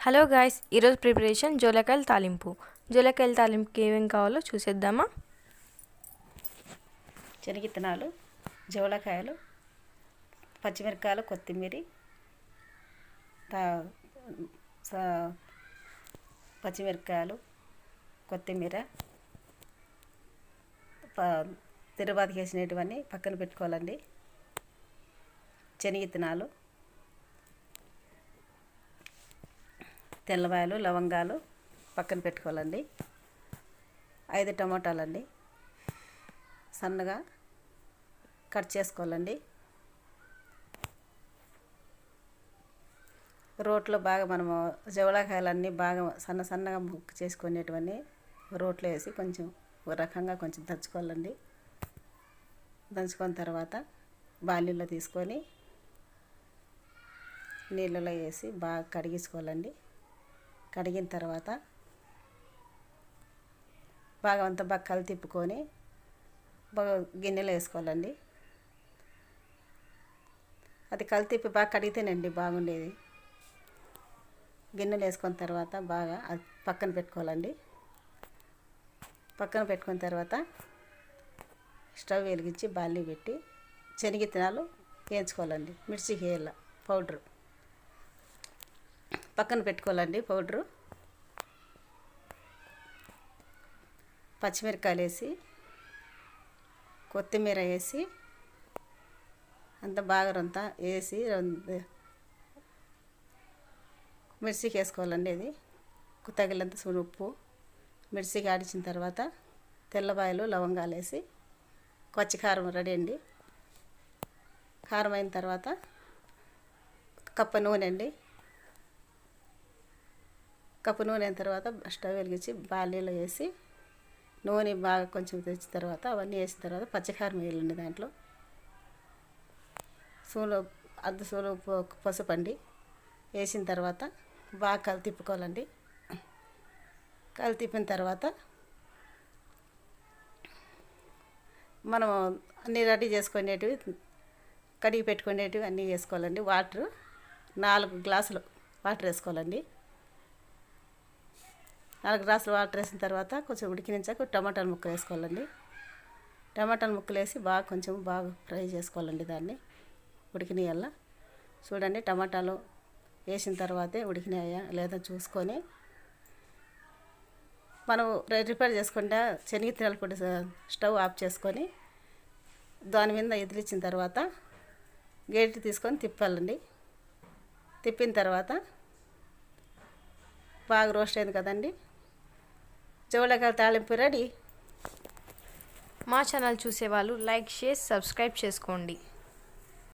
Hello guys, ఈరోజు preparation జోలకాయల తాలింపు. జోలకాయల తాలింపుకి ఏమేం కావాలో చూసేద్దామా. శనగిత్తనాలు, జోలకాయలు, పచ్చిమిరపకాయలు, కొత్తిమీర, పచ్చిమిరపకాయలు, కొత్తిమీర, తిరువాతికి వేసినటువన్నీ పక్కన పెట్టుకోవాలండి. శనగిత్తనాలు, తెల్లవాయలు, లవంగాలు పక్కన పెట్టుకోవాలండి. 5 టమాటాలండి, సన్నగా కట్ చేసుకోవాలండి. రోట్లో బాగా మనము జవళకాయలన్నీ బాగా సన్నగా ముక్క చేసుకునేటివన్నీ రోట్లో వేసి కొంచెం ఒక రకంగా కొంచెం దంచుకోవాలండి. దంచుకున్న తర్వాత బాలీలో తీసుకొని నీళ్ళలో వేసి బాగా కడిగించుకోవాలండి. కడిగిన తర్వాత బాగా అంతా బాగా కలి తిప్పుకొని బాగా గిన్నెలో వేసుకోవాలండి. అది కలి తిప్పి బాగా కడిగితేనండి బాగుండేది. గిన్నెలు వేసుకున్న తర్వాత బాగా అది పక్కన పెట్టుకోవాలండి. పక్కన పెట్టుకున్న తర్వాత స్టవ్ వెలిగించి బాలి పెట్టి శనగిత్తనాలు వేయించుకోవాలండి. మిర్చి వేయాల పౌడరు పక్కన పెట్టుకోవాలండి. పౌడరు పచ్చిమిరపకాయలు వేసి కొత్తిమీర వేసి అంత బాగా అంతా వేసి మిర్చికి వేసుకోవాలండి. అది తగినంత ఉప్పు మిర్చికి ఆడించిన తర్వాత తెల్లబాయలు, లవంగాలు వేసి కారం రెడీ అండి. కారం అయిన తర్వాత కప్ప నూనె అండి. కప్పు నూనె అయిన తర్వాత స్టవ్ వెలిగించి బాలీలో వేసి నూనె బాగా కొంచెం తెచ్చిన తర్వాత అవన్నీ వేసిన తర్వాత పచ్చికారం వేయాలండి. దాంట్లో సూలు పసుపు అండి వేసిన తర్వాత బాగా కలి తిప్పుకోవాలండి. కలి తిప్పిన తర్వాత మనం అన్నీ రెడీ చేసుకునేటివి కడిగి పెట్టుకునేటివి అన్నీ వేసుకోవాలండి. 4 గ్లాసులు వాటర్ వేసుకోవాలండి. 4 గ్లాసులు వాటర్ వేసిన తర్వాత కొంచెం ఉడికించాక టమాటాల ముక్కలు వేసుకోవాలండి. టమాటాల ముక్కలు వేసి బాగా కొంచెం బాగా ఫ్రై చేసుకోవాలండి. దాన్ని ఉడికినాయల్ల చూడండి. టమాటాలు వేసిన తర్వాతే ఉడికినాయా లేదా చూసుకొని మనం ప్రిపేర్ చేసుకుంటే శనగిత్తనాలు పొడి స్టవ్ ఆఫ్ చేసుకొని దాని మీద ఎదిలిచ్చిన తర్వాత గేటు తీసుకొని తిప్పాలండి. తిప్పిన తర్వాత బాగా రోస్ట్ అయింది కదండి. జోలకాయల తాలింపు రెడీ. మా ఛానల్ చూసేవాళ్ళు లైక్, షేర్, సబ్స్క్రైబ్ చేసుకోండి.